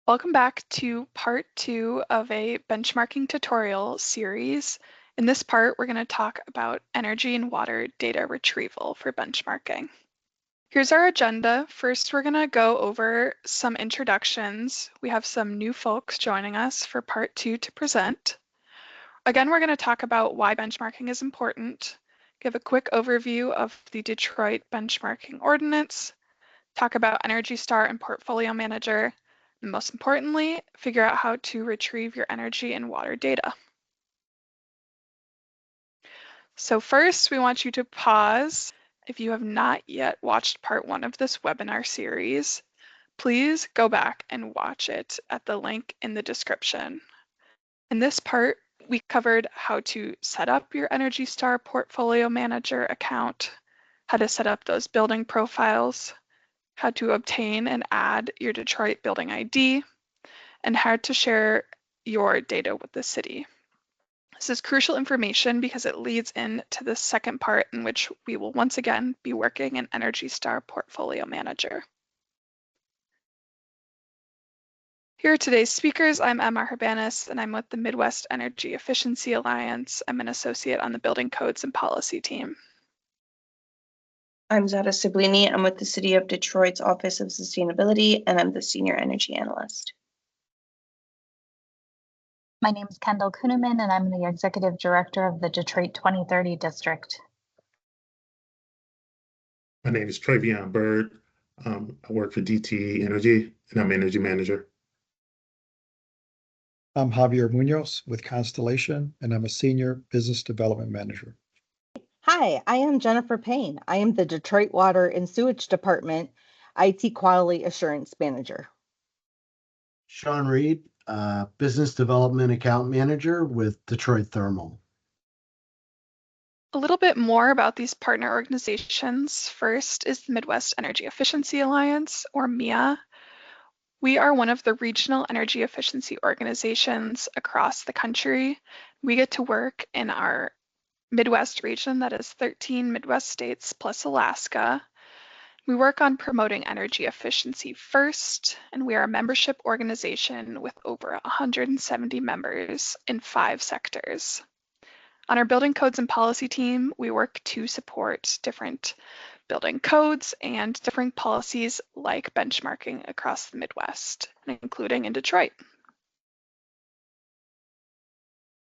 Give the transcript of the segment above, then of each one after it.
Welcome back to part 2 of a benchmarking tutorial series. In this part, we're going to talk about energy and water data retrieval for benchmarking. Here's our agenda. First, we're going to go over some introductions. We have some new folks joining us for part 2 to present. Again, we're going to talk about why benchmarking is important, give a quick overview of the Detroit Benchmarking Ordinance, talk about Energy Star and Portfolio Manager, and most importantly, figure out how to retrieve your energy and water data. So first, we want you to pause. If you have not yet watched part 1 of this webinar series, please go back and watch it at the link in the description. In this part, we covered how to set up your Energy Star Portfolio Manager account, how to set up those building profiles, how to obtain and add your Detroit building ID, and how to share your data with the city. This is crucial information because it leads into the second part in which we will once again be working in Energy Star Portfolio Manager. Here are today's speakers. I'm Emma Herbanis, and I'm with the Midwest Energy Efficiency Alliance. I'm an associate on the Building Codes and Policy team. I'm Zada Siblini. I'm with the City of Detroit's Office of Sustainability, and I'm the Senior Energy Analyst. My name is Kendall Kuhneman, and I'm the Executive Director of the Detroit 2030 District. My name is Travion Bird. I work for DTE Energy, and I'm Energy Manager. I'm Javier Munoz with Constellation, and I'm a Senior Business Development Manager. Hi, I am Jennifer Payne. I am the Detroit Water and Sewage Department IT Quality Assurance Manager. Sean Reed, Business Development Account Manager with Detroit Thermal. A little bit more about these partner organizations. First is the Midwest Energy Efficiency Alliance, or MEA. We are one of the regional energy efficiency organizations across the country. We get to work in our Midwest region, that is 13 Midwest states plus Alaska. We work on promoting energy efficiency first, and we are a membership organization with over 170 members in 5 sectors. On our Building Codes and Policy team, we work to support different building codes and different policies like benchmarking across the Midwest, including in Detroit.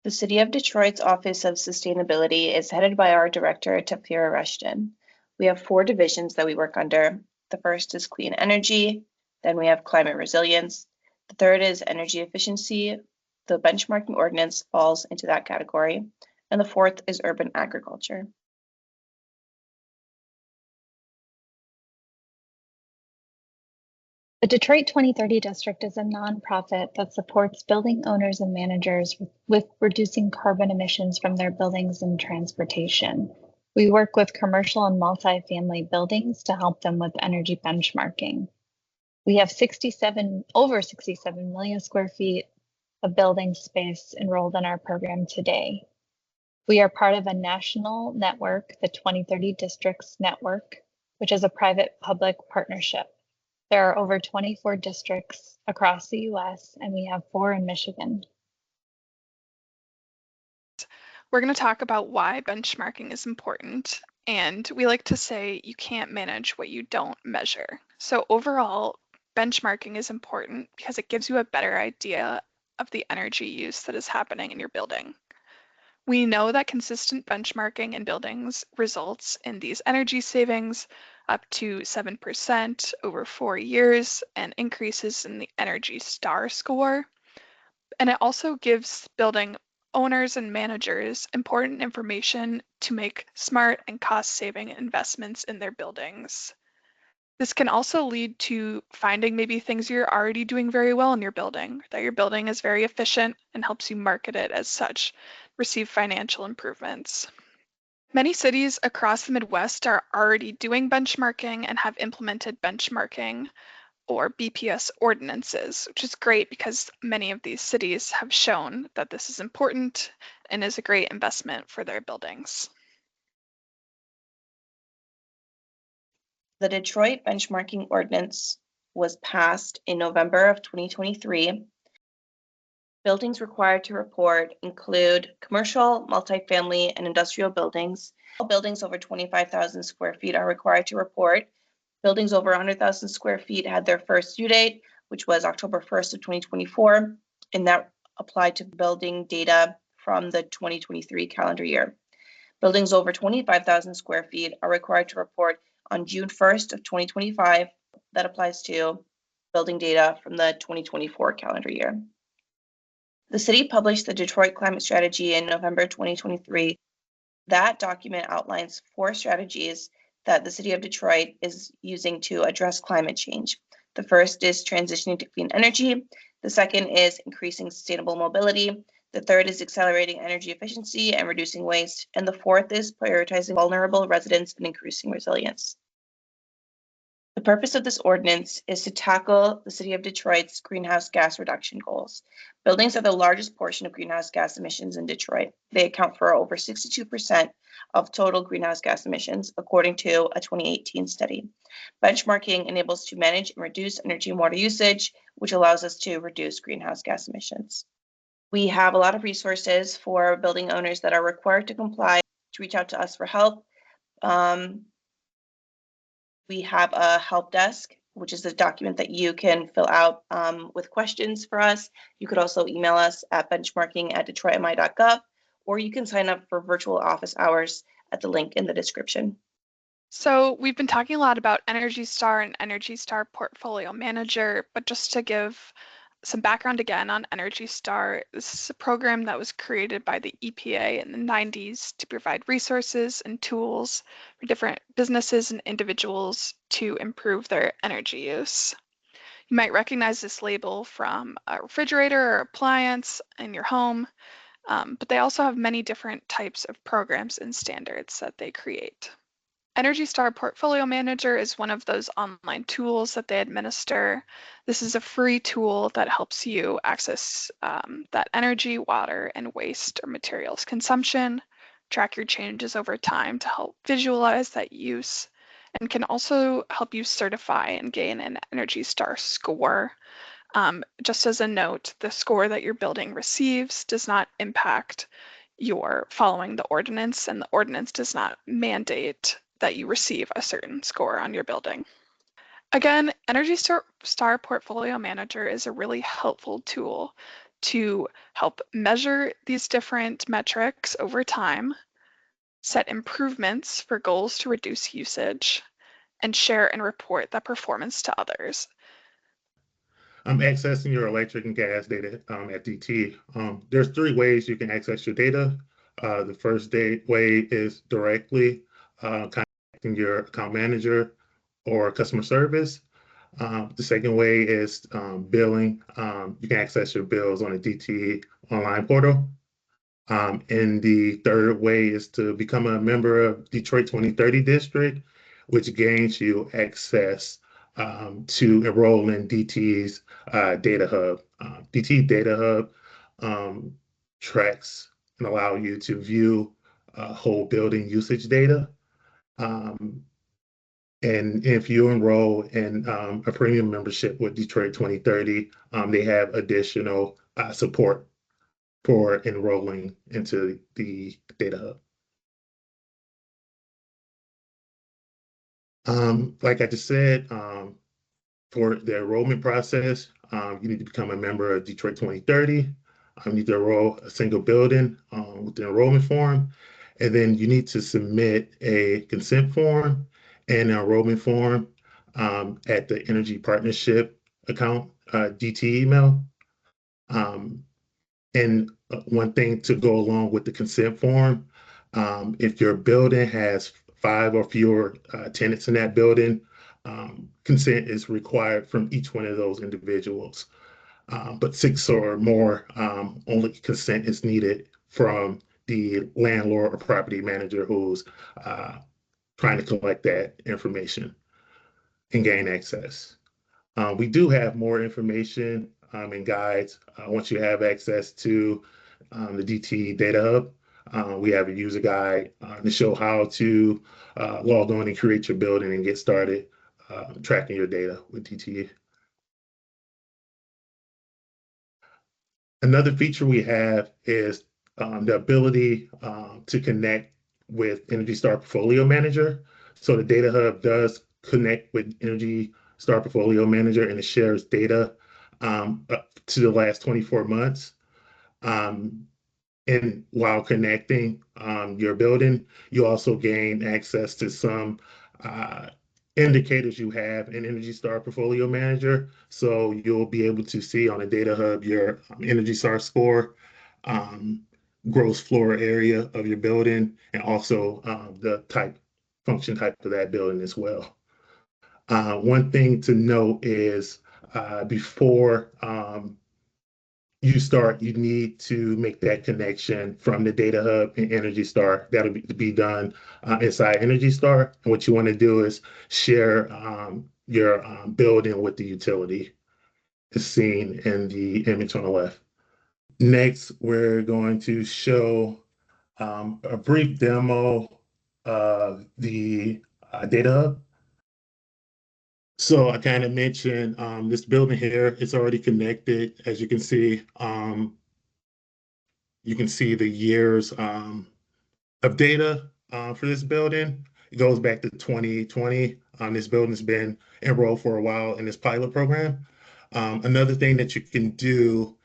The City of Detroit's Office of Sustainability is headed by our Director, Tafira Rushton. We have 4 divisions that we work under. The first is Clean Energy, then we have Climate Resilience. The third is Energy Efficiency. The Benchmarking Ordinance falls into that category. And the fourth is Urban Agriculture. The Detroit 2030 District is a nonprofit that supports building owners and managers with reducing carbon emissions from their buildings and transportation. We work with commercial and multifamily buildings to help them with energy benchmarking. We have over 67 million square feet of building space enrolled in our program today. We are part of a national network, the 2030 Districts Network, which is a private-public partnership. There are over 24 districts across the US, and we have 4 in Michigan. We're going to talk about why benchmarking is important. And we like to say you can't manage what you don't measure. So overall, benchmarking is important because it gives you a better idea of the energy use that is happening in your building. We know that consistent benchmarking in buildings results in these energy savings up to 7% over 4 years and increases in the Energy Star score. And it also gives building owners and managers important information to make smart and cost-saving investments in their buildings. This can also lead to finding maybe things you're already doing very well in your building, that your building is very efficient and helps you market it as such, receive financial improvements. Many cities across the Midwest are already doing benchmarking and have implemented benchmarking or BPS ordinances, which is great because many of these cities have shown that this is important and is a great investment for their buildings. The Detroit Benchmarking Ordinance was passed in November of 2023. Buildings required to report include commercial, multifamily, and industrial buildings. All buildings over 25,000 square feet are required to report. Buildings over 100,000 square feet had their first due date, which was October 1st of 2024, and that applied to building data from the 2023 calendar year. Buildings over 25,000 square feet are required to report on June 1st of 2025. That applies to building data from the 2024 calendar year. The city published the Detroit Climate Strategy in November 2023. That document outlines 4 strategies that the city of Detroit is using to address climate change. The first is transitioning to clean energy. The second is increasing sustainable mobility. The third is accelerating energy efficiency and reducing waste. And the fourth is prioritizing vulnerable residents and increasing resilience. The purpose of this ordinance is to tackle the city of Detroit's greenhouse gas reduction goals. Buildings are the largest portion of greenhouse gas emissions in Detroit. They account for over 62% of total greenhouse gas emissions, according to a 2018 study. Benchmarking enables to manage and reduce energy and water usage, which allows us to reduce greenhouse gas emissions. We have a lot of resources for building owners that are required to comply, to reach out to us for help. We have a help desk, which is a document that you can fill out with questions for us. You could also email us at benchmarking@detroitmi.gov, or you can sign up for virtual office hours at the link in the description. So we've been talking a lot about Energy Star and Energy Star Portfolio Manager, but just to give some background again on Energy Star, this is a program that was created by the EPA in the 90s to provide resources and tools for different businesses and individuals to improve their energy use. You might recognize this label from a refrigerator or appliance in your home, but they also have many different types of programs and standards that they create. Energy Star Portfolio Manager is one of those online tools that they administer. This is a free tool that helps you access that energy, water, and waste or materials consumption, track your changes over time to help visualize that use, and can also help you certify and gain an Energy Star score. Just as a note, the score that your building receives does not impact your following the ordinance, and the ordinance does not mandate that you receive a certain score on your building. Again, Energy Star Portfolio Manager is a really helpful tool to help measure these different metrics over time, set improvements for goals to reduce usage, and share and report that performance to others. Accessing your electric and gas data at DTE. There's 3 ways you can access your data. The first way is directly contacting your account manager or customer service. The second way is billing. You can access your bills on the DTE online portal. And the third way is to become a member of Detroit 2030 District, which gains you access to enroll in DTE's Data Hub. DTE Data Hub tracks and allow you to view whole building usage data. And if you enroll in a premium membership with Detroit 2030, they have additional support for enrolling into the Data Hub. Like I just said, for the enrollment process, you need to become a member of Detroit 2030. You need to enroll a single building with the enrollment form, and then you need to submit a consent form and an enrollment form at the Energy Partnership account, DT email. And one thing to go along with the consent form, if your building has 5 or fewer tenants in that building, consent is required from each one of those individuals. But 6 or more, only consent is needed from the landlord or property manager who's trying to collect that information and gain access. We do have more information and guides once you have access to the DTE Data Hub. We have a user guide to show how to log on and create your building and get started tracking your data with DTE. Another feature we have is the ability to connect with Energy Star Portfolio Manager. So the Data Hub does connect with Energy Star Portfolio Manager, and it shares data up to the last 24 months. And while connecting your building, you also gain access to some indicators you have in Energy Star Portfolio Manager. So you'll be able to see on a Data Hub your Energy Star score, gross floor area of your building, and also the function type of that building as well. One thing to note is before you need to make that connection from the Data Hub and Energy Star. That'll be done inside Energy Star. And what you want to do is share your building with the utility, as seen in the image on the left. Next, we're going to show a brief demo of the Data Hub. So I kind of mentioned this building here, it's already connected. As you can see the years of data for this building. It goes back to 2020. This building's been enrolled for a while in this pilot program. Another thing that you can do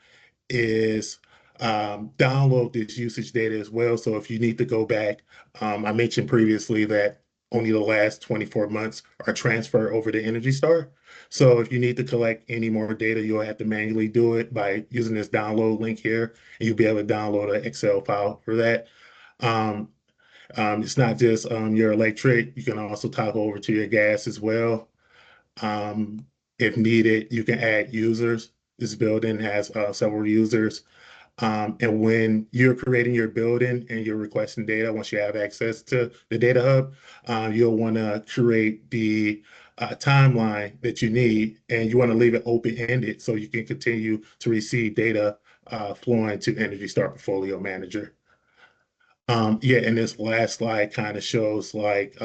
is download this usage data as well. So if you need to go back, I mentioned previously that only the last 24 months are transferred over to Energy Star. So if you need to collect any more data, you'll have to manually do it by using this download link here, and you'll be able to download an Excel file for that. It's not just your electric, you can also toggle over to your gas as well. If needed, you can add users. This building has several users. And when you're creating your building and you're requesting data, once you have access to the Data Hub, you'll want to create the timeline that you need, and you want to leave it open-ended so you can continue to receive data flowing to Energy Star Portfolio Manager. And this last slide kind of shows like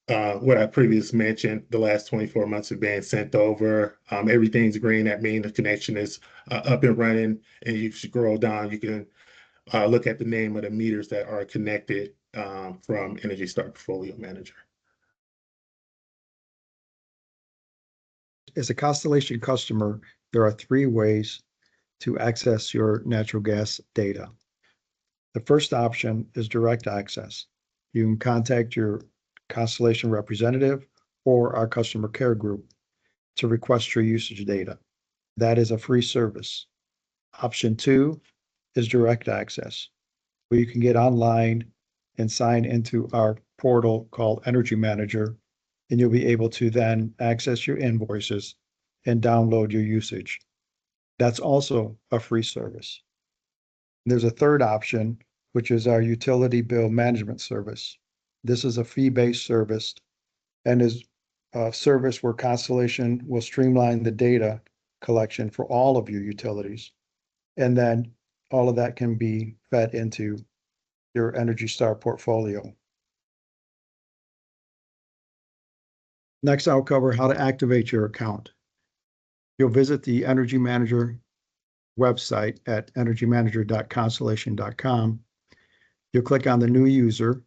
what I previously mentioned, the last 24 months have been sent over. Everything's green. That means the connection is up and running. And you scroll down, you can look at the name of the meters that are connected from Energy Star Portfolio Manager. As a Constellation customer, there are 3 ways to access your natural gas data. The first option is direct access. You can contact your Constellation representative or our customer care group to request your usage data. That is a free service. Option 2 is direct access, where you can get online and sign into our portal called Energy Manager, and you'll be able to then access your invoices and download your usage. That's also a free service. There's a third option, which is our utility bill management service. This is a fee-based service and is a service where Constellation will streamline the data collection for all of your utilities. And then all of that can be fed into your Energy Star portfolio. Next, I'll cover how to activate your account. You'll visit the Energy Manager website at energymanager.constellation.com. You'll click on the new user,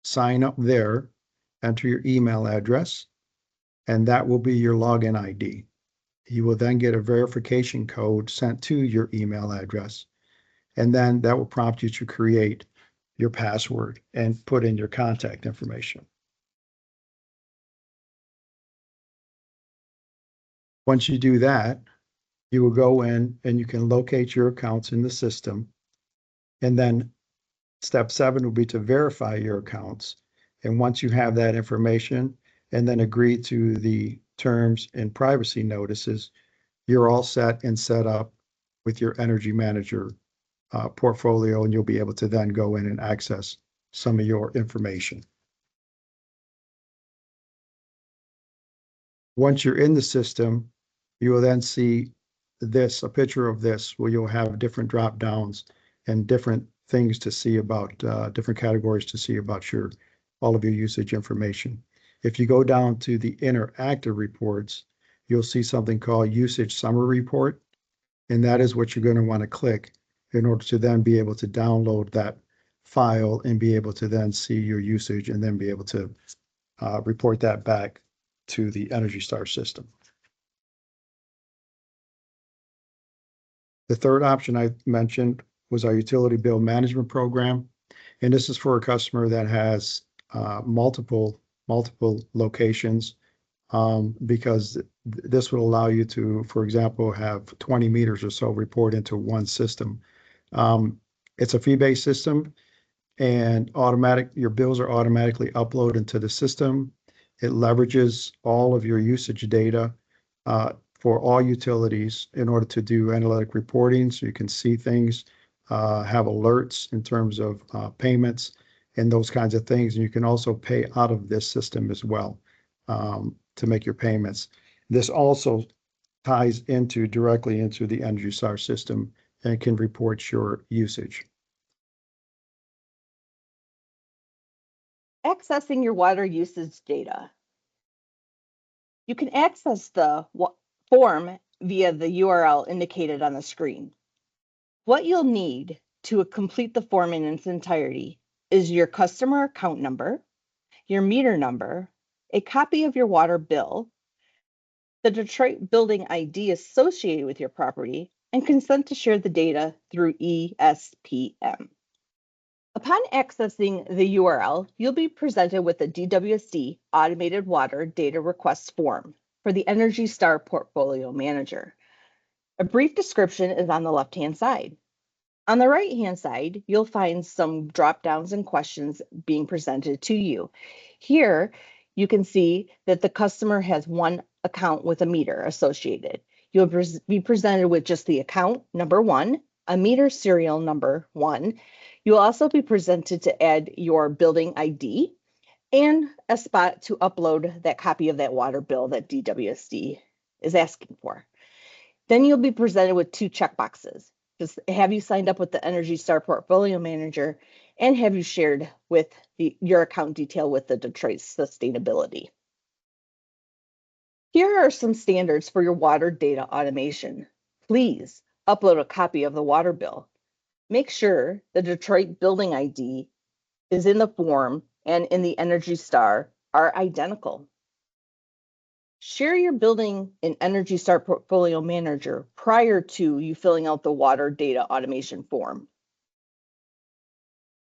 sign up there, enter your email address, and that will be your login ID. You will then get a verification code sent to your email address, and then that will prompt you to create your password and put in your contact information. Once you do that, you will go in and you can locate your accounts in the system. And then step 7 will be to verify your accounts. And once you have that information and then agree to the terms and privacy notices, you're all set and set up with your Energy Manager portfolio, and you'll be able to then go in and access some of your information. Once you're in the system, you will then see a picture of this, where you'll have different drop downs and different things to see about, different categories to see about all of your usage information. If you go down to the interactive reports, you'll see something called Usage Summary Report. And that is what you're going to want to click in order to then be able to download that file and be able to then see your usage and then be able to report that back to the Energy Star system. The third option I mentioned was our utility bill management program. And this is for a customer that has multiple locations, because this would allow you to, for example, have 20 meters or so report into one system. It's a fee-based system, and your bills are automatically uploaded into the system. It leverages all of your usage data for all utilities in order to do analytic reporting, so you can see things, have alerts in terms of payments and those kinds of things. And you can also pay out of this system as well to make your payments. This also ties directly into the Energy Star system and can report your usage. Accessing your water usage data. You can access the form via the URL indicated on the screen. What you'll need to complete the form in its entirety is your customer account number, your meter number, a copy of your water bill, the Detroit building ID associated with your property, and consent to share the data through ESPM. Upon accessing the URL, you'll be presented with the DWSD Automated Water Data Request Form for the Energy Star Portfolio Manager. A brief description is on the left-hand side. On the right-hand side, you'll find some drop-downs and questions being presented to you. Here, you can see that the customer has one account with a meter associated. You'll be presented with just the account number 1, a meter serial number 1. You'll also be presented to add your building ID and a spot to upload that copy of that water bill that DWSD is asking for. Then you'll be presented with 2 checkboxes. Just have you signed up with the Energy Star Portfolio Manager, and have you shared with your account detail with the Detroit Sustainability. Here are some standards for your water data automation. Please upload a copy of the water bill. Make sure the Detroit building ID is in the form and in the Energy Star are identical. Share your building in Energy Star Portfolio Manager prior to you filling out the water data automation form.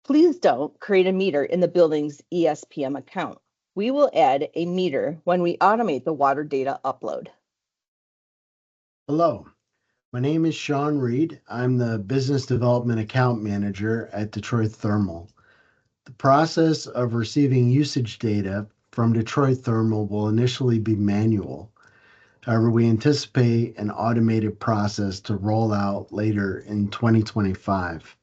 Please don't create a meter in the building's ESPM account. We will add a meter when we automate the water data upload. Hello, my name is Sean Reed. I'm the Business Development Account Manager at Detroit Thermal. The process of receiving usage data from Detroit Thermal will initially be manual. However, we anticipate an automated process to roll out later in 2025.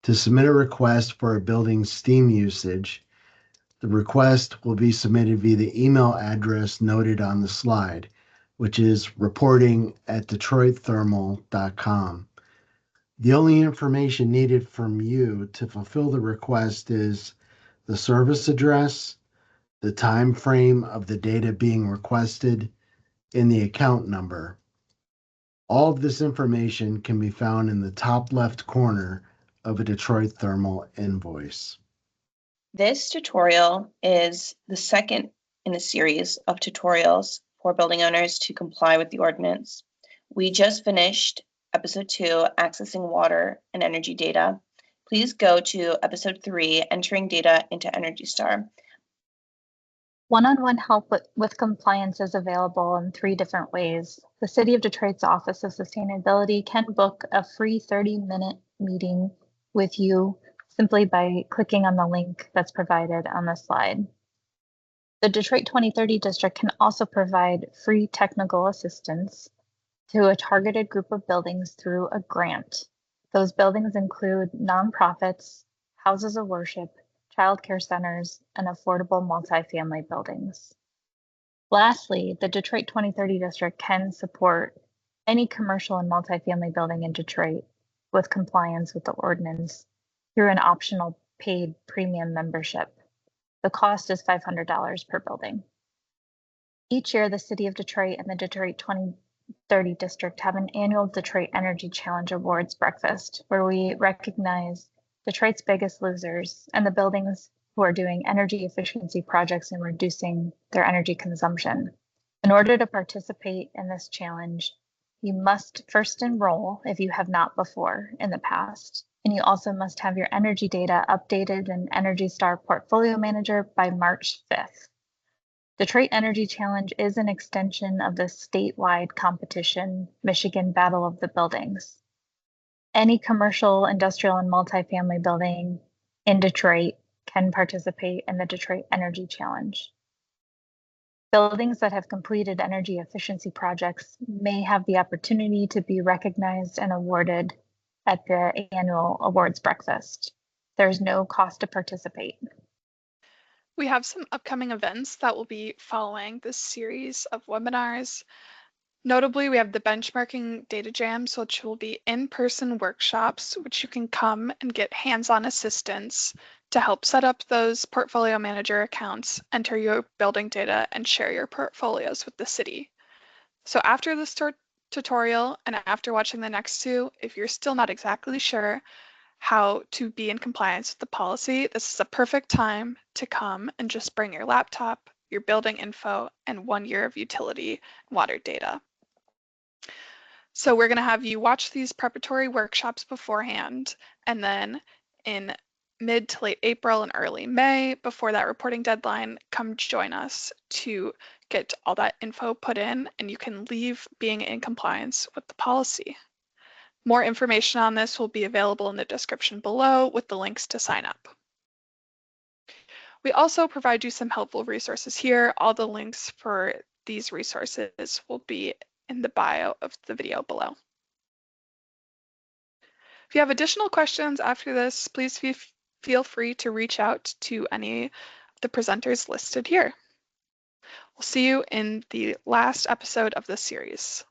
To submit a request for a building's steam usage, the request will be submitted via the email address noted on the slide, which is reporting@detroitthermal.com. The only information needed from you to fulfill the request is the service address, the time frame of the data being requested, and the account number. All of this information can be found in the top left corner of a Detroit Thermal invoice. This tutorial is the second in a series of tutorials for building owners to comply with the ordinance. We just finished episode 2, accessing water and energy data. Please go to episode 3, entering data into Energy Star. One-on-one help with compliance is available in 3 different ways. The City of Detroit's Office of Sustainability can book a free 30-minute meeting with you simply by clicking on the link that's provided on the slide. The Detroit 2030 District can also provide free technical assistance to a targeted group of buildings through a grant. Those buildings include nonprofits, houses of worship, childcare centers, and affordable multifamily buildings. Lastly, the Detroit 2030 District can support any commercial and multifamily building in Detroit with compliance with the ordinance through an optional paid premium membership. The cost is $500 per building. Each year, the City of Detroit and the Detroit 30 district have an annual Detroit Energy Challenge Awards breakfast where we recognize Detroit's biggest losers and the buildings who are doing energy efficiency projects and reducing their energy consumption. In order to participate in this challenge, you must first enroll if you have not before in the past, and you also must have your energy data updated in Energy Star Portfolio Manager by March 5th. Detroit Energy Challenge is an extension of the statewide competition, Michigan Battle of the Buildings. Any commercial, industrial, and multifamily building in Detroit can participate in the Detroit Energy Challenge. Buildings that have completed energy efficiency projects may have the opportunity to be recognized and awarded at the annual awards breakfast. There's no cost to participate. We have some upcoming events that will be following this series of webinars. Notably, we have the Benchmarking Data Jams, which will be in-person workshops, which you can come and get hands-on assistance to help set up those portfolio manager accounts, enter your building data, and share your portfolios with the city. So after this tutorial and after watching the next two, if you're still not exactly sure how to be in compliance with the policy, this is a perfect time to come and just bring your laptop, your building info, and 1 year of utility water data. So we're going to have you watch these preparatory workshops beforehand, and then in mid to late April and early May, before that reporting deadline, come join us to get all that info put in, and you can leave being in compliance with the policy. More information on this will be available in the description below with the links to sign up. We also provide you some helpful resources here. All the links for these resources will be in the bio of the video below. If you have additional questions after this, please feel free to reach out to any of the presenters listed here. We'll see you in the last episode of this series.